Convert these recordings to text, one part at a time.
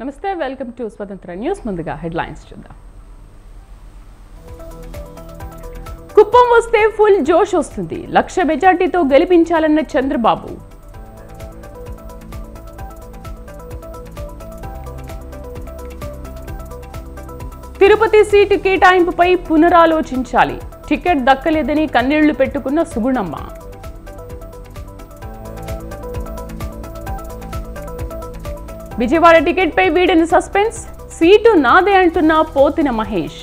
నమస్తే, welcome to స్వతంత్ర news. ముందుగా హెడ్లైన్స్ చూద్దాం. కుప్పం వస్తే ఫుల్ జోష్ వస్తుంది. 1,00,000 మెజార్టీతో గెలిపించాలన్న చంద్రబాబు. తిరుపతి సీటు కేటాయింపుపై పునరాలోచించాలి. టికెట్ దక్కలేదని కన్నీళ్లు పెట్టుకున్న సుగుణమ్మ. విజయవాడ టికెట్పై వీడిన సస్పెన్స్. సీటు నాదే అంటున్న పోతిన మహేష్.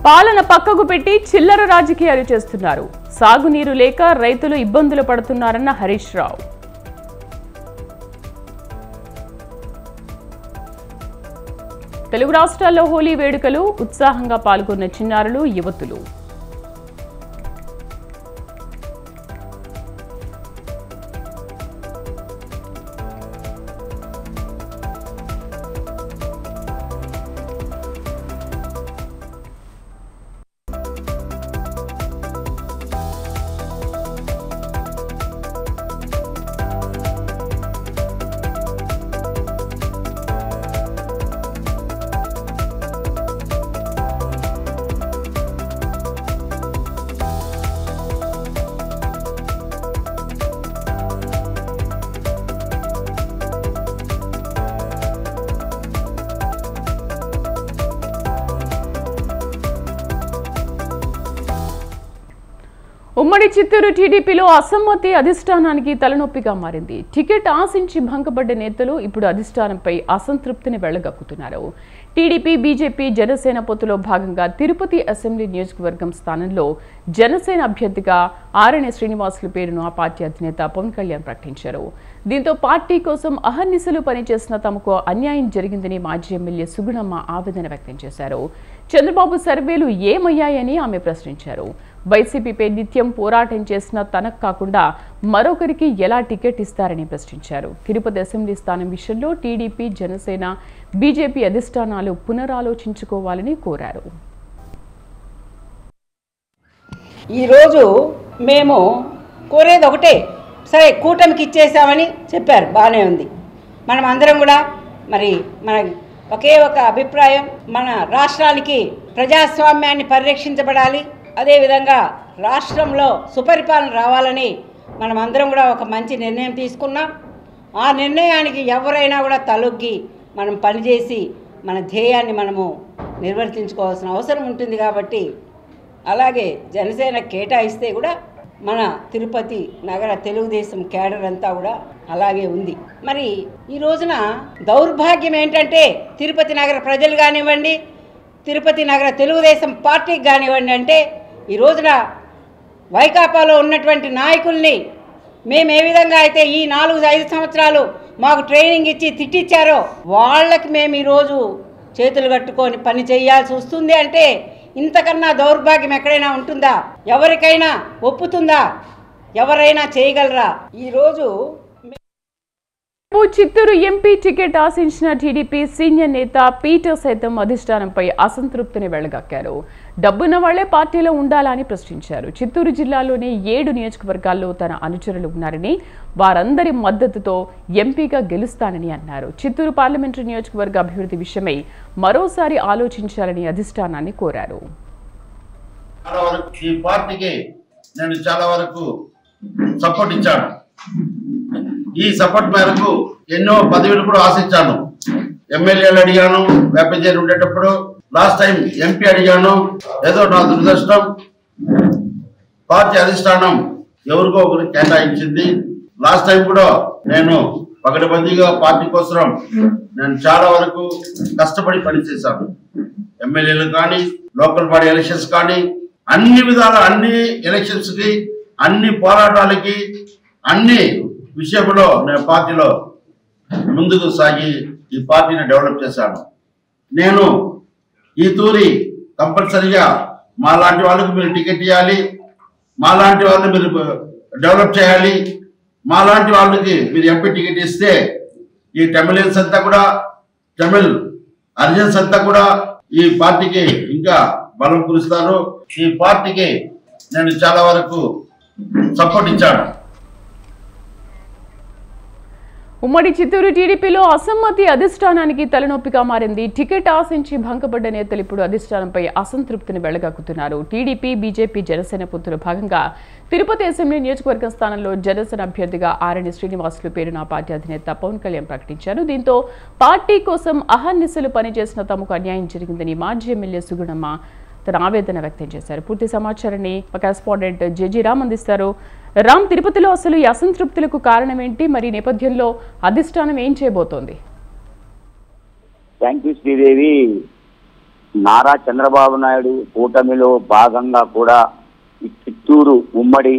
పాలన పక్కకు పెట్టి చిల్లర రాజకీయాలు చేస్తున్నారు. సాగునీరు లేక రైతులు ఇబ్బందులు పడుతున్నారన్న హరీష్ రావు. తెలుగు రాష్ట్రాల్లో హోలీ వేడుకలు ఉత్సాహంగా పాల్గొన్న చిన్నారులు, యువతులు. ఉమ్మడి చిత్తూరు టీడీపీలో అసమ్మతి అధిష్టానానికి తలనొప్పిగా మారింది. టికెట్ ఆశించి భంగపడ్డ నేతలు ఇప్పుడు అధిష్టానంపై అసంతృప్తిని వెళ్లగక్కుతున్నారు. టీడీపీ, బీజేపీ, జనసేన పొత్తులో భాగంగా తిరుపతి అసెంబ్లీ నియోజకవర్గం స్థానంలో జనసేన అభ్యర్థిగా ఆరణ్య శ్రీనివాసులు పేరును ఆ పార్టీ అధినేత పవన్ కళ్యాణ్ ప్రకటించారు. దీంతో పార్టీ కోసం అహర్నిశలు పనిచేసిన తమకు అన్యాయం జరిగిందని మాజీ ఎమ్మెల్యే సుగుణమ్మ ఆవేదన వ్యక్తం చేశారు. చంద్రబాబు సర్వేలు ఏమయ్యాయని ఆమె ప్రశ్నించారు. వైసీపీపై నిత్యం పోరాటం చేసిన తనకు కాకుండా మరొకరికి ఎలా టికెట్ ఇస్తారని ప్రశ్నించారు. తిరుపతి అసెంబ్లీ స్థానం విషయంలో టీడీపీ, జనసేన, బీజేపీ అధిష్టానాలు పునరాలోచించుకోవాలని కోరారు. ఈరోజు మేము కోరేది ఒకటే, సరే కూటమికి ఇచ్చేసామని చెప్పారు, బాగానే ఉంది. మనం అందరం కూడా మన ఒకే ఒక అభిప్రాయం, మన రాష్ట్రానికి ప్రజాస్వామ్యాన్ని పరిరక్షించబడాలి, అదేవిధంగా రాష్ట్రంలో సుపరిపాలన రావాలని మనం అందరం కూడా ఒక మంచి నిర్ణయం తీసుకున్నాం. ఆ నిర్ణయానికి ఎవరైనా కూడా తలొగ్గి మనం పనిచేసి మన ధ్యేయాన్ని మనము నిర్వర్తించుకోవాల్సిన అవసరం ఉంటుంది. కాబట్టి అలాగే జనసేన కేటాయిస్తే కూడా మన తిరుపతి నగర తెలుగుదేశం క్యాడర్ అంతా కూడా అలాగే ఉంది. మరి ఈ రోజున దౌర్భాగ్యం ఏంటంటే తిరుపతి నగర ప్రజలు కానివ్వండి, తిరుపతి నగర తెలుగుదేశం పార్టీకి కానివ్వండి, అంటే ఈ రోజున వైకాపాలో ఉన్నటువంటి నాయకుల్ని మేము ఏ విధంగా అయితే ఈ 4-5 సంవత్సరాలు మాకు ట్రైనింగ్ ఇచ్చి తిట్టించారో వాళ్ళకి మేము ఈరోజు చేతులు కట్టుకొని పని చేయాల్సి వస్తుంది. అంటే ఇంతకన్నా దౌర్భాగ్యం ఎక్కడైనా ఉంటుందా? ఎవరికైనా ఒప్పుతుందా? ఎవరైనా చేయగలరా? ఈరోజు చిత్తూరు ఎంపీ టికెట్ ఆశించిన టీడీపీ సీనియర్ నేత పీటర్ సైతం అధిష్టానంపై అసంతృప్తిని వెళ్లగక్కారు. డబ్బున్న వాళ్లే పార్టీలో ఉండాలని ప్రశ్నించారు. చిత్తూరు జిల్లాలోని 7 నియోజకవర్గాల్లో తన అనుచరులు ఉన్నారని, వారందరి మద్దతుతో ఎంపీగా గెలుస్తానని అన్నారు. చిత్తూరు పార్లమెంటరీ నియోజకవర్గ అభివృద్ధి విషయమై మరోసారి ఆలోచించాలని అధిష్టానాన్ని కోరారు. ఈ పార్టీకి నేను చాలా వరకు సపోర్ట్ ఇచ్చాను. ఈ సపోర్ట్ మేరకు ఎన్నో పదవులు కూడా ఆశించాను. ఎమ్మెల్యేలు అడిగాను, వేపజేరి ఉండేటప్పుడు లాస్ట్ టైం ఎంపీ అడిగాను. ఏదో నా దురదృష్టం, పార్టీ అధిష్టానం ఎవరికో ఒకరికి కేటాయించింది. లాస్ట్ టైం కూడా నేను పకడ్బందీగా పార్టీ కోసం నేను చాలా వరకు కష్టపడి పనిచేశాను. ఎమ్మెల్యేలు కానీ, లోకల్ బాడీ ఎలక్షన్స్ కానీ, అన్ని విధాల అన్ని ఎలక్షన్స్ కి, అన్ని పోరాటాలకి, అన్ని విషయంలో నేను పార్టీలో ముందుకు సాగి ఈ పార్టీని డెవలప్ చేశాను. నేను ఈ తూరి కంపల్సరిగా మా లాంటి వాళ్ళకు మీరు టికెట్ ఇవ్వాలి, మా లాంటి వాళ్ళని మీరు డెవలప్ చేయాలి, మా లాంటి వాళ్ళకి మీరు ఎంపీ టికెట్ ఇస్తే ఈ తమిళన్స్ అంతా కూడా, తమిళ్ అర్జన్స్ అంతా కూడా ఈ పార్టీకి ఇంకా బలం కురుస్తారు. ఈ పార్టీకి నేను చాలా వరకు సపోర్ట్ ఇచ్చాను. ఉమ్మడి చిత్తూరు టీడీపీలో అసమ్మతి అధిష్టానానికి తలనొప్పిగా మారింది. టికెట్ ఆశించి భంగపడ్డ నేతలు ఇప్పుడు అధిష్టానంపై అసంతృప్తిని వెళ్లగక్కుతున్నారు. టీడీపీ, బీజేపీ, జనసేన పొత్తులో భాగంగా తిరుపతి అసెంబ్లీ నియోజకవర్గం స్థానంలో జనసేన అభ్యర్థిగా ఆరణి శ్రీనివాసులు పేరును ఆ పార్టీ అధినేత పవన్ కళ్యాణ్ ప్రకటించారు. దీంతో పార్టీ కోసం అహర్నిశలు పనిచేసిన తమకు అన్యాయం జరిగిందని మాజీ ఎమ్మెల్యే సుగుణమ్మ తన ఆవేదన వ్యక్తం చేశారు. పూర్తి సమాచారాన్ని మా కరెస్పాండెంట్ జేజీ రామ్ అందిస్తారు. రామ్, తిరుపతిలో అసలు ఈ అసంతృప్తులకు కారణం ఏంటి? మరి నేపథ్యంలో అధిష్టానం ఏం చేయబోతోంది? Thank you Sridevi. నారా చంద్రబాబు నాయుడు కూటమిలో భాగంగా కూడా ఈ చిత్తూరు ఉమ్మడి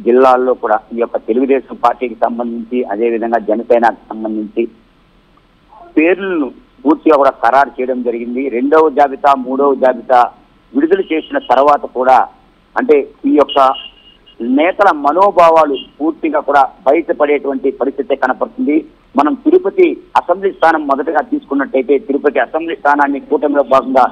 జిల్లాల్లో కూడా ఈ యొక్క తెలుగుదేశం పార్టీకి సంబంధించి, అదేవిధంగా జనసేనకు సంబంధించి పేర్లను పూర్తిగా కూడా ఖరారు చేయడం జరిగింది. 2వ జాబితా, 3వ జాబితా విడుదల చేసిన తర్వాత కూడా అంటే ఈ యొక్క నేతల మనోభావాలు పూర్తిగా కూడా బయటపడేటువంటి పరిస్థితి కనపడుతుంది. మనం తిరుపతి అసెంబ్లీ స్థానం మొదటగా తీసుకున్నట్టయితే తిరుపతి అసెంబ్లీ స్థానాన్ని కూటమిలో భాగంగా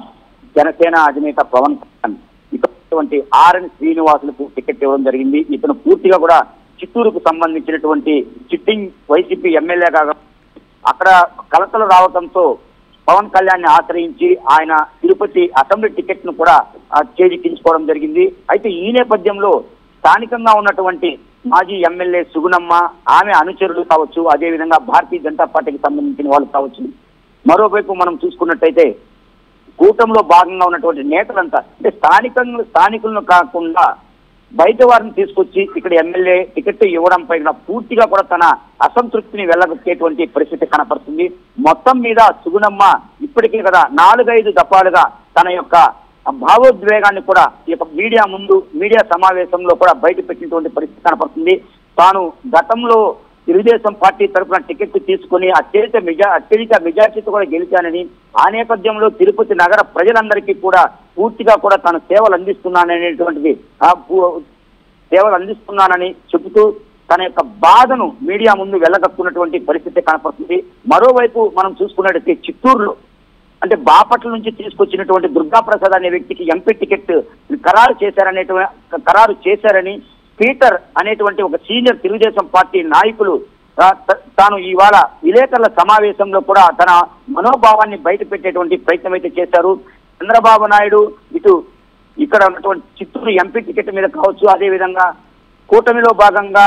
జనసేన అధినేత పవన్ కళ్యాణ్ ఇటువంటి ఆరణి శ్రీనివాసులకు టికెట్ ఇవ్వడం జరిగింది. ఇతను పూర్తిగా కూడా చిత్తూరుకు సంబంధించినటువంటి సిట్టింగ్ వైసీపీ ఎమ్మెల్యేగా అక్కడ కలతలు రావడంతో పవన్ కళ్యాణ్ ని ఆశ్రయించి ఆయన తిరుపతి అసెంబ్లీ టికెట్ ను కూడా చేజిక్కించుకోవడం జరిగింది. అయితే ఈ నేపథ్యంలో స్థానికంగా ఉన్నటువంటి మాజీ ఎమ్మెల్యే సుగుణమ్మ, ఆమె అనుచరులు కావచ్చు, అదేవిధంగా భారతీయ జనతా పార్టీకి సంబంధించిన వాళ్ళు కావచ్చు, మరోవైపు మనం చూసుకున్నట్టయితే కూటమిలో భాగంగా ఉన్నటువంటి నేతలంతా అంటే స్థానికులను కాకుండా బయట వారిని తీసుకొచ్చి ఇక్కడ ఎమ్మెల్యే టికెట్ ఇవ్వడంపై పూర్తిగా కూడా తన అసంతృప్తిని వెళ్ళగొట్టేటువంటి పరిస్థితి కనపడుతుంది. మొత్తం మీద సుగుణమ్మ ఇప్పటికే కదా 4-5 దఫాలుగా తన యొక్క భావోద్వేగాన్ని కూడా ఈ యొక్క మీడియా సమావేశంలో కూడా బయట పెట్టినటువంటి పరిస్థితి కనపడుతుంది. తాను గతంలో తెలుగుదేశం పార్టీ తరఫున టికెట్ తీసుకుని అత్యధిక మెజార్టీతో కూడా గెలిచానని, ఆ నేపథ్యంలో తిరుపతి నగర ప్రజలందరికీ కూడా పూర్తిగా కూడా తాను సేవలు అందిస్తున్నానని చెబుతూ తన యొక్క బాధను మీడియా ముందు వెళ్ళగక్కున్నటువంటి పరిస్థితి కనపడుతుంది. మరోవైపు మనం చూసుకున్నట్టయితే చిత్తూరులో అంటే బాపట్ల నుంచి తీసుకొచ్చినటువంటి దుర్గాప్రసాద్ అనే వ్యక్తికి ఎంపీ టికెట్ ఖరారు చేశారని పీటర్ అనేటువంటి ఒక సీనియర్ తెలుగుదేశం పార్టీ నాయకులు తాను ఇవాళ విలేకరుల సమావేశంలో కూడా తన మనోభావాన్ని బయట పెట్టేటువంటి ప్రయత్నం అయితే చేశారు. చంద్రబాబు నాయుడు ఇక్కడ ఉన్నటువంటి చిత్తూరు ఎంపీ టికెట్ మీద కావచ్చు, అదేవిధంగా కూటమిలో భాగంగా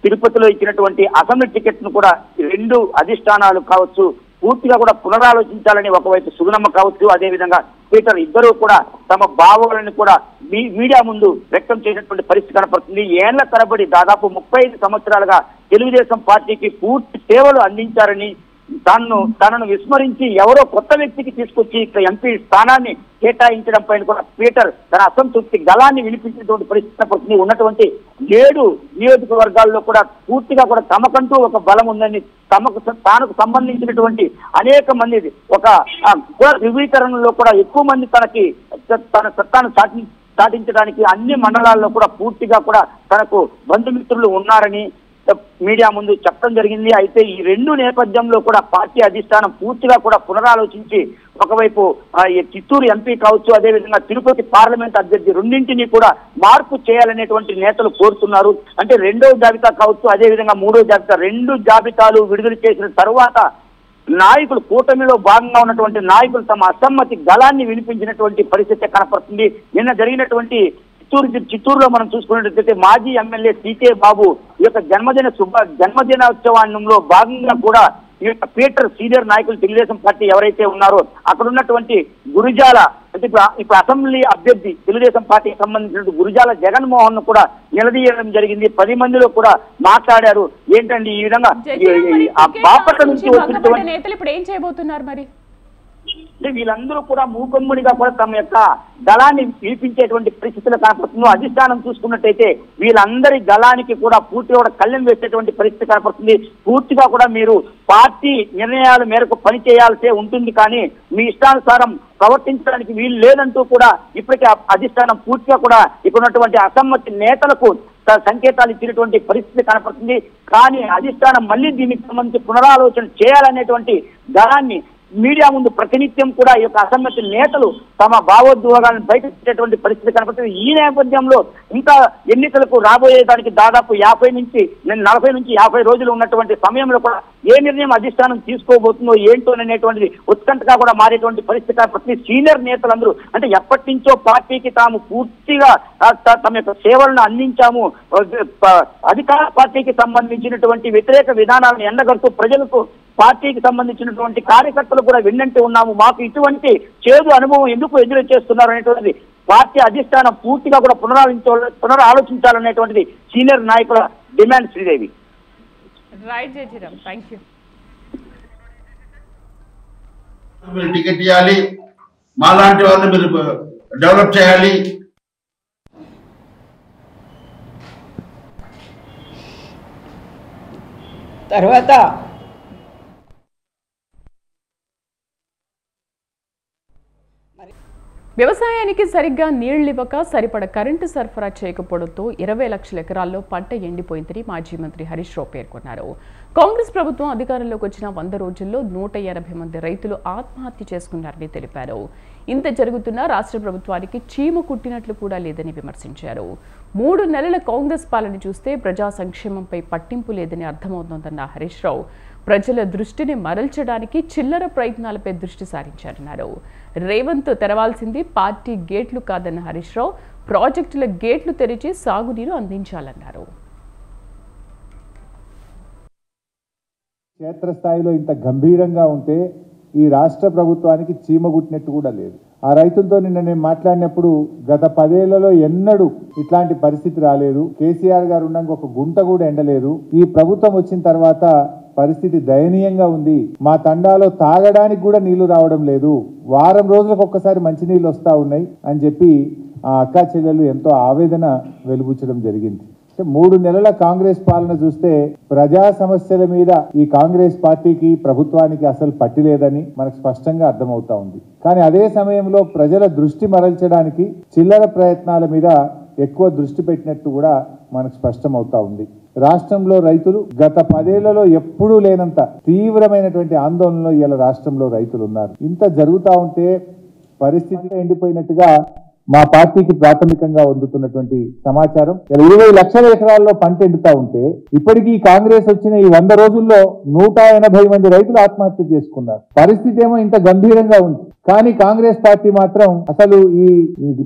తిరుపతిలో ఇచ్చినటువంటి అసెంబ్లీ టికెట్ ను కూడా 2 అధిష్టానాలు కావచ్చు పూర్తిగా కూడా పునరాలోచించాలని ఒకవైపు సుగుణమ్మ కావచ్చు, అదేవిధంగా పీటర్ ఇద్దరూ కూడా తమ భావాలను కూడా మీడియా ముందు వ్యక్తం చేసినటువంటి పరిస్థితి కనపడుతుంది. ఏళ్ల తరబడి దాదాపు 35 సంవత్సరాలుగా తెలుగుదేశం పార్టీకి పూర్తి సేవలు అందించారని తనను విస్మరించి ఎవరో కొత్త వ్యక్తికి తీసుకొచ్చి ఇక్కడ ఎంపీ స్థానాన్ని కేటాయించడం పైన కూడా పీటర్ తన అసంతృప్తి గళాన్ని వినిపించినటువంటి పరిస్థితి పడుతుంది. ఉన్నటువంటి 7 నియోజకవర్గాల్లో కూడా పూర్తిగా కూడా తమకంటూ ఒక బలం ఉందని, తానుకు సంబంధించినటువంటి అనేక మంది ఒక కుల ధృవీకరణలో కూడా ఎక్కువ మంది తన సత్తాను సాధించడానికి అన్ని మండలాల్లో కూడా పూర్తిగా కూడా తనకు బంధుమిత్రులు ఉన్నారని మీడియా ముందు చెప్పడం జరిగింది. అయితే ఈ 2 నేపథ్యంలో కూడా పార్టీ అధిష్టానం పూర్తిగా కూడా పునరాలోచించి ఒకవైపు చిత్తూరు ఎంపీ కావచ్చు, అదేవిధంగా తిరుపతి పార్లమెంట్ అభ్యర్థి రెండింటినీ కూడా మార్పు చేయాలనేటువంటి నేతలు కోరుతున్నారు. అంటే 2వ జాబితా కావచ్చు, అదేవిధంగా 3వ జాబితా 2 జాబితాలు విడుదల చేసిన తరువాత నాయకులు కూటమిలో భాగంగా ఉన్నటువంటి నాయకులు తమ అసమ్మతి గళాన్ని వినిపించినటువంటి పరిస్థితి కనపడుతుంది. నిన్న జరిగినటువంటి చిత్తూరులో మనం చూసుకున్నట్లయితే మాజీ ఎమ్మెల్యే సీకే బాబు ఈ యొక్క జన్మదినోత్సవంలో భాగంగా కూడా ఈ యొక్క పీటర్ సీనియర్ నాయకులు తెలుగుదేశం పార్టీ ఎవరైతే ఉన్నారో అక్కడ ఉన్నటువంటి గురిజాల అంటే ఇప్పుడు అసెంబ్లీ అభ్యర్థి తెలుగుదేశం పార్టీకి సంబంధించిన గురిజాల జగన్మోహన్ ను కూడా నిలదీయడం జరిగింది. 10 మందిలో కూడా మాట్లాడారు. ఏంటండి ఈ విధంగా బాపట్ల నుంచి వచ్చినటువంటి నేతలు ఇప్పుడు ఏం చేయబోతున్నారు మరి? అంటే వీళ్ళందరూ కూడా మూకొమ్ముడిగా కూడా తమ యొక్క దళాన్ని వినిపించేటువంటి పరిస్థితులు కనపడుతుంది. అధిష్టానం చూసుకున్నట్టయితే వీళ్ళందరి దళానికి కూడా పూర్తిగా కూడా కళ్ళెం వేసేటువంటి పరిస్థితి కనపడుతుంది. పూర్తిగా కూడా మీరు పార్టీ నిర్ణయాల మేరకు పని చేయాల్సే ఉంటుంది, కానీ మీ ఇష్టానుసారం ప్రవర్తించడానికి వీలు లేదంటూ కూడా ఇప్పటికే అధిష్టానం పూర్తిగా కూడా ఇప్పుడున్నటువంటి అసమ్మతి నేతలకు సంకేతాలు ఇచ్చినటువంటి పరిస్థితి కనపడుతుంది. కానీ అధిష్టానం మళ్ళీ దీనికి సంబంధించి పునరాలోచన చేయాలనేటువంటి దళాన్ని మీడియా ముందు ప్రతినిత్యం కూడా ఈ యొక్క అసమ్మతి నేతలు తమ భావోద్వేగాలను బయటపెట్టేటువంటి పరిస్థితి కనపడుతుంది. ఈ నేపథ్యంలో ఇంకా ఎన్నికలకు రాబోయేదానికి దాదాపు 40 నుంచి 50 రోజులు ఉన్నటువంటి సమయంలో కూడా ఏ నిర్ణయం అధిష్టానం తీసుకోబోతుందో ఏంటో అనేటువంటిది ఉత్కంఠగా కూడా మారేటువంటి పరిస్థితి. ప్రతి సీనియర్ నేతలందరూ అంటే ఎప్పటి నుంచో పార్టీకి తాము పూర్తిగా తమ యొక్క సేవలను అందించాము, అధికార పార్టీకి సంబంధించినటువంటి వ్యతిరేక విధానాలను ఎండగడుతూ ప్రజలకు పార్టీకి సంబంధించినటువంటి కార్యకర్తలు కూడా విన్నంటూ ఉన్నాము, మాకు ఇటువంటి చేదు అనుభవం ఎందుకు ఎదురు చేస్తున్నారు అనేటువంటిది పార్టీ అధిష్టానం పూర్తిగా కూడా పునరాలోచించాలనేటువంటిది సీనియర్ నాయకుల demand. Sridevi. Right Jayaram, thank you. మీరు టికెట్ ఇవ్వాలి, మాలాంటి వాళ్ళు మీరు డెవలప్ చేయాలి. తర్వాత వ్యవసాయానికి సరిగ్గా నీళ్లివ్వక సరిపడ కరెంటు సరఫరా చేయకపోవడంతో 20 లక్షల ఎకరాల్లో పంట ఎండిపోయిందని మాజీ మంత్రి హరీష్ రావు పేర్కొన్నారు. కాంగ్రెస్ ప్రభుత్వం అధికారంలోకి వచ్చిన 100 రోజుల్లో 180 మంది రైతులు ఆత్మహత్య చేసుకున్నారని తెలిపారు. ఇంత జరుగుతున్నా రాష్ట్ర ప్రభుత్వానికి చీమ కుట్టినట్లు కూడా లేదని విమర్శించారు. 3 నెలల కాంగ్రెస్ పాలన చూస్తే ప్రజా సంక్షేమంపై పట్టింపు లేదని అర్థమవుతోందన్న హరీష్ రావు ప్రజల దృష్టిని మరల్చడానికి చిల్లర ప్రయత్నాలపై దృష్టి సారించారన్నారు. రేవంత్ తెరవాల్సింది పార్టీ గేట్లు కాదన్న హరీష్ రావు ప్రాజెక్టుల గేట్లు తెరిచి సాగునీరు అందించాలన్నారు. క్షేత్రస్థాయిలో ఇంత గంభీరంగా ఉంటే ఈ రాష్ట్ర ప్రభుత్వానికి చీమగుట్టినట్టు కూడా లేదు. ఆ రైతులతో నిన్న నేను మాట్లాడినప్పుడు గత 10 ఏళ్లలో ఎన్నడూ ఇట్లాంటి పరిస్థితి రాలేదు. కేసీఆర్ గారు ఉండగా ఒక గుంట కూడా ఎండలేదు. ఈ ప్రభుత్వం వచ్చిన తర్వాత పరిస్థితి దయనీయంగా ఉంది. మా తండాలో తాగడానికి కూడా నీళ్లు రావడం లేదు, వారం రోజులకు ఒక్కసారి మంచినీళ్ళు వస్తా ఉన్నాయి అని చెప్పి ఆ అక్కా చెల్లెలు ఎంతో ఆవేదన వెలుబుచ్చడం జరిగింది. 3 నెలల కాంగ్రెస్ పాలన చూస్తే ప్రజా సమస్యల మీద ఈ కాంగ్రెస్ పార్టీకి ప్రభుత్వానికి అసలు పట్టి లేదని మనకు స్పష్టంగా అర్థమవుతా ఉంది. కానీ అదే సమయంలో ప్రజల దృష్టి మరల్చడానికి చిల్లర ప్రయత్నాల మీద ఎక్కువ దృష్టి పెట్టినట్టు కూడా మనకు స్పష్టమవుతా ఉంది. రాష్ట్రంలో రైతులు గత 10 ఏళ్లలో ఎప్పుడూ లేనంత తీవ్రమైనటువంటి ఆందోళనలో ఇలా రాష్ట్రంలో రైతులు ఉన్నారు. ఇంత జరుగుతూ ఉంటే పరిస్థితి ఎండిపోయినట్టుగా మా పార్టీకి ప్రాథమికంగా అందుతున్నటువంటి సమాచారం 20 లక్షల ఎకరాల్లో పంట ఎండుతా ఉంటే ఇప్పటికీ కాంగ్రెస్ వచ్చిన ఈ 100 రోజుల్లో 180 మంది రైతులు ఆత్మహత్య చేసుకున్నారు. పరిస్థితి ఏమో ఇంత గంభీరంగా ఉంది. కానీ కాంగ్రెస్ పార్టీ మాత్రం అసలు ఈ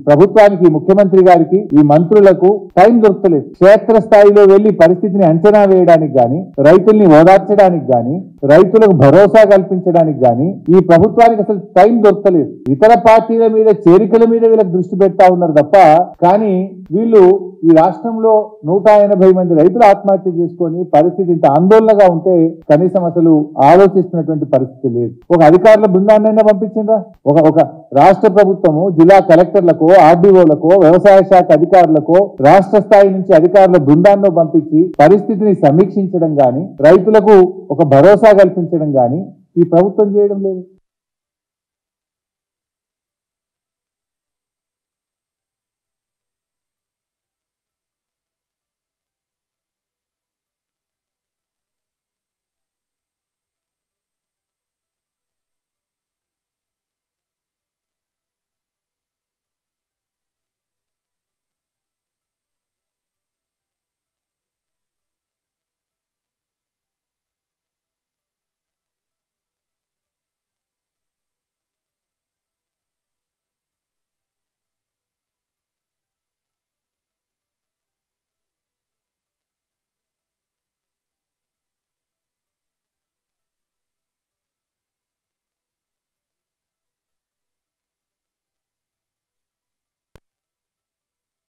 ప్రభుత్వానికి, ముఖ్యమంత్రి గారికి, ఈ మంత్రులకు టైం దొరకలేదు. క్షేత్రస్థాయిలో వెళ్లి పరిస్థితిని అంచనా వేయడానికి గాని, రైతుల్ని ఓదార్చడానికి గాని, రైతులకు భరోసా కల్పించడానికి గాని ఈ ప్రభుత్వానికి అసలు టైం దొరకలేదు. ఇతర పార్టీల మీద, చేరికల మీద వీళ్ళకి దృష్టి పెడతా ఉన్నారు తప్ప, కానీ వీళ్ళు ఈ రాష్ట్రంలో 180 మంది రైతులు ఆత్మహత్య చేసుకొని పరిస్థితి ఇంత ఆందోళనగా ఉంటే కనీసం అసలు ఆలోచిస్తున్నటువంటి పరిస్థితి లేదు. ఒక అధికారుల బృందాన్నైనా పంపించిందా? ఒక రాష్ట్ర ప్రభుత్వము జిల్లా కలెక్టర్లకో, ఆర్డీఓలకో, వ్యవసాయ శాఖ అధికారులకో రాష్ట్ర స్థాయి నుంచి అధికారుల బృందాన్ని పంపించి పరిస్థితిని సమీక్షించడం గాని, రైతులకు ఒక భరోసా కల్పించడం గాని ఈ ప్రభుత్వం చేయడం లేదు.